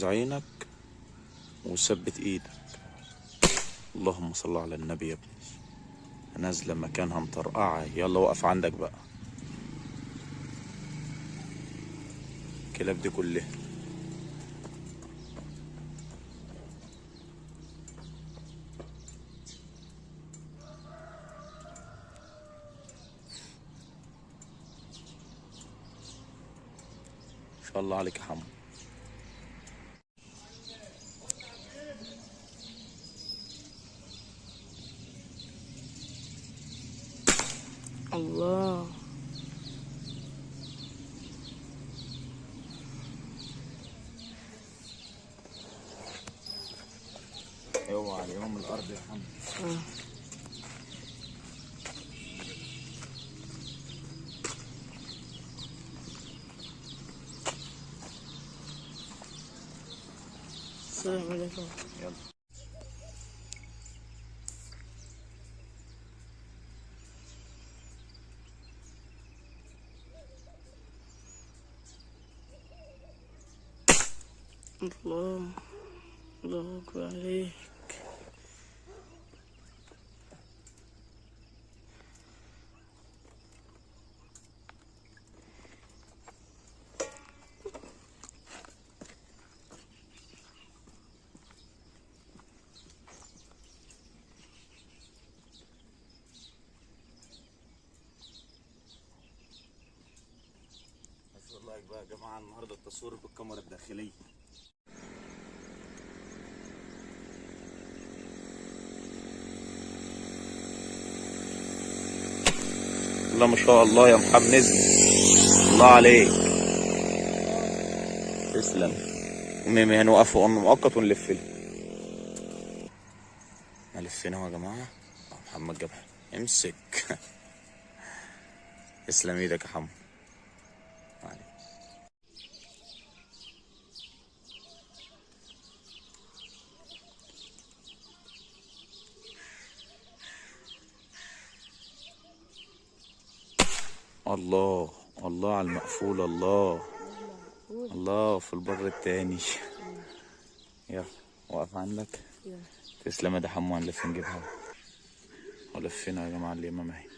عينك وثبت ايدك. اللهم صل على النبي يا ابني. نازله مكانها مطرقعه، يلا وقف عندك بقى. الكلاب دي كلها ما شاء الله عليك يا حمو. الله. اوعى اليوم الارض يا حمو. السلام عليكم. يلا. الله. الله أكبر عليك. الله بقى يا جماعه، النهارده التصوير بالكاميرا الداخليه. الله ما شاء الله يا محمد، نزل. الله عليك، تسلم. المهم هنوقف مؤقت ونلف له. لفينا اهو يا جماعه. محمد جابها، امسك. تسلم ايدك يا حمو. الله الله على المقفول. الله الله في البر التاني. يلا واقف عندك. تسلم يا ده حمو. هنلف نجيبها ولفينا يا جماعه اليمامه اهي.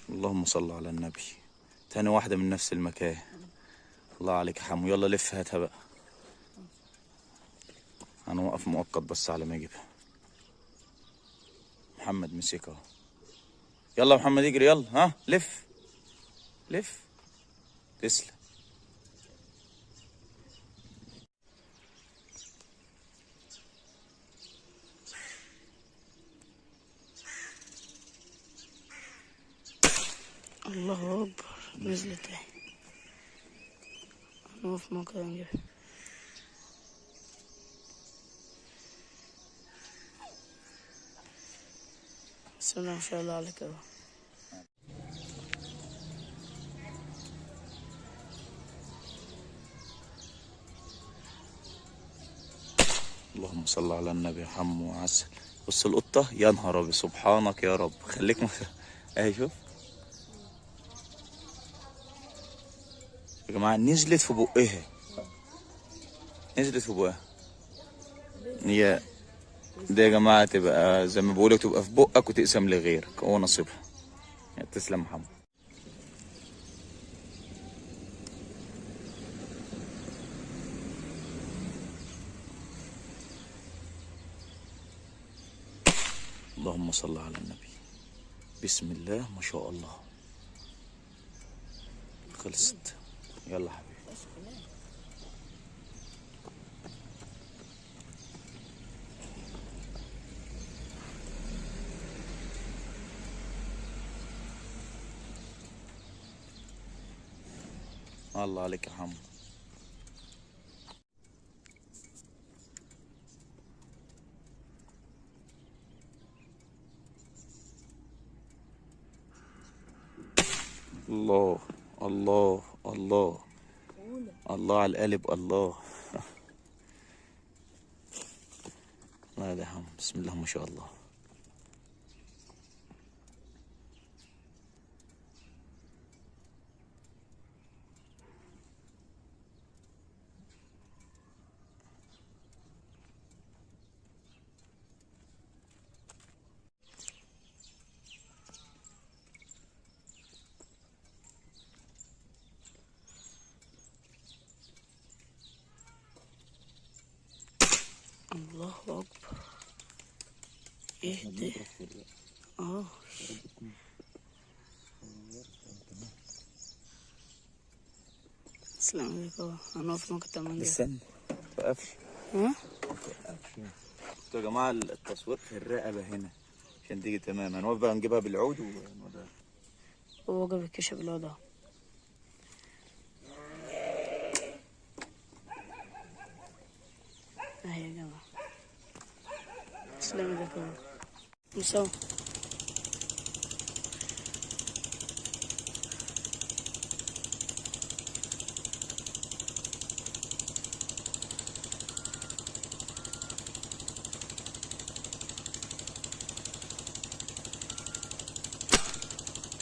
اللهم صل على النبي. تاني واحدة من نفس المكان. الله عليك يا حمو. يلا لف هاتها بقى. هنوقف مؤقت بس على ما يجيبها. محمد مسكها اهو. يلا يا محمد اجري يلا. ها لف لف. تسلم. الله أكبر. نزلت اهي. هنقف مكان نجيبها. بسم الله ما شاء الله عليك يا رب. اللهم صل على النبي يا حمو وعسل. بص القطة، يا نهار ابيض، سبحانك يا رب. خليك اهي شوف يا جماعة، نزلت في بقها. نزلت في بقها. هي دي يا جماعة تبقى زي ما بقولك، تبقى في بقك وتقسم لغيرك، هو نصيبها. تسلم محمد. اللهم صل على النبي. بسم الله ما شاء الله. خلصت. يلا حبيبي. الله عليك يا حمو. الله الله الله. الله على القالب، الله. الله يا عم، بسم الله ما شاء الله. الله أكبر. اهدى. تسلم ايدك. هنقف ممكن تعمل ايه؟ استنى، متوقفش. ها؟ يا جماعة التصوير في الرقبة هنا عشان تيجي تمام. هنقف بقى نجيبها بالعود هو جاب الكشف بالوضع. اهي يا جماعة. تسلم ايدك اهو. مساوي.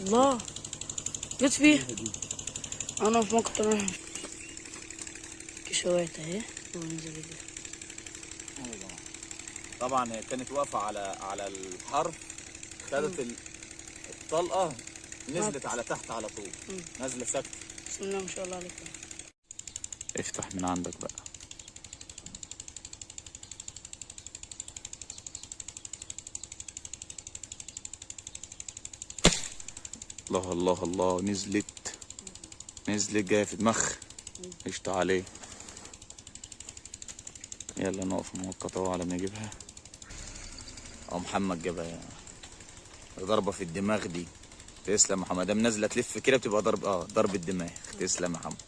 الله جت فيه. انا في موقف تمام. كشوات اهي وننزل بيها. طبعا هي كانت واقفة على الحرف، خدت الطلقة نزلت على تحت على طول، نازلة سكت. بسم الله ما شاء الله عليك. افتح من عندك بقى. الله الله الله، نزلت جاية في دماغ. قشطة عليه. يلا نقف مؤقتة على ما يجيبها. محمد جابها. ضربة في الدماغ دي. تسلم يا محمد. دام نازلة تلف كده بتبقى ضرب الدماغ. تسلم يا محمد.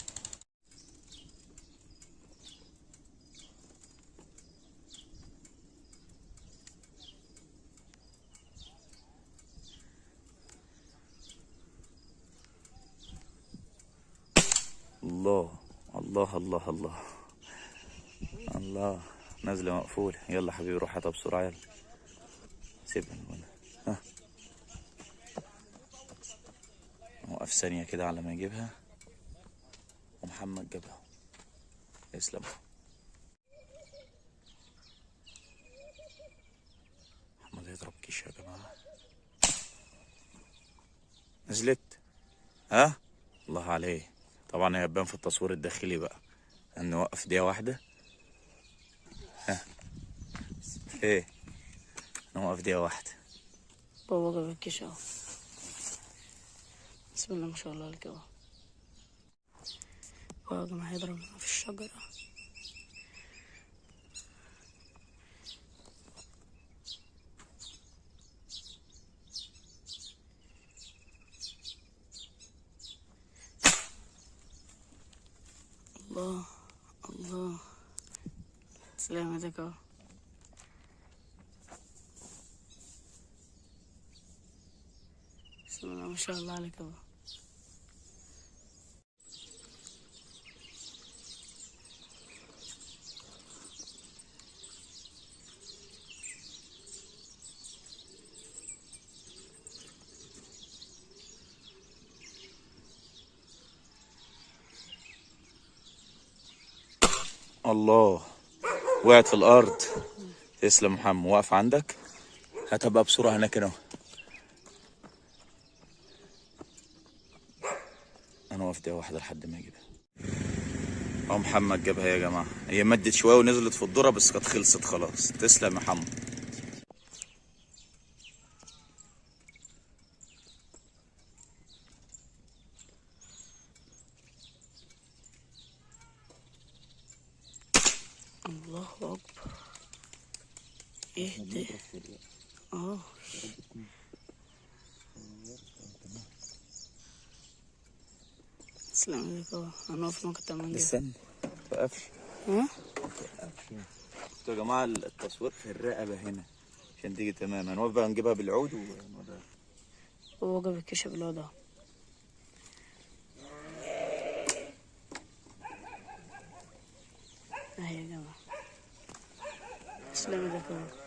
الله الله الله الله الله. نازلة مقفولة. يلا حبيبي روح هاتها بسرعة. يلا سيبها هنا. ها، نوقف ثانية كده على ما يجيبها. ومحمد جابها. يسلم. محمد هيضرب كيش يا جماعة. نزلت. ها، الله عليه. طبعا هي هتبان في التصوير الداخلي بقى. نوقف دقيقة واحدة. ها، ايه، نوقف دقيقة واحدة. بابا جاب الكيش اهو. بسم الله ما شاء الله عليك اهو. يا جماعة هيضربنا في الشجرة. الله الله. سلامتك اهو. بسم الله ما شاء الله عليك اهو. الله، وقعت في الأرض. تسلم محمد. واقف عندك. هاتها بقى بسرعة هناك اهو. أنا واقف دقيقة واحدة لحد ما يجيبها. محمد جابها يا جماعة. هي مدت شوية ونزلت في الذرة بس كانت خلصت خلاص. تسلم يا محمد. الله أكبر. اهدى. تسلم ايدك اهو. هنقف ممكن تعمل ايه؟ استنى، متوقفش. ها؟ يا جماعة التصوير في الرقبة هنا عشان تيجي تمام. هنقف بقى نجيبها بالعود هو جاب الكيش بالوضع. اهي يا جماعة. تسلم ايدك يا بابا.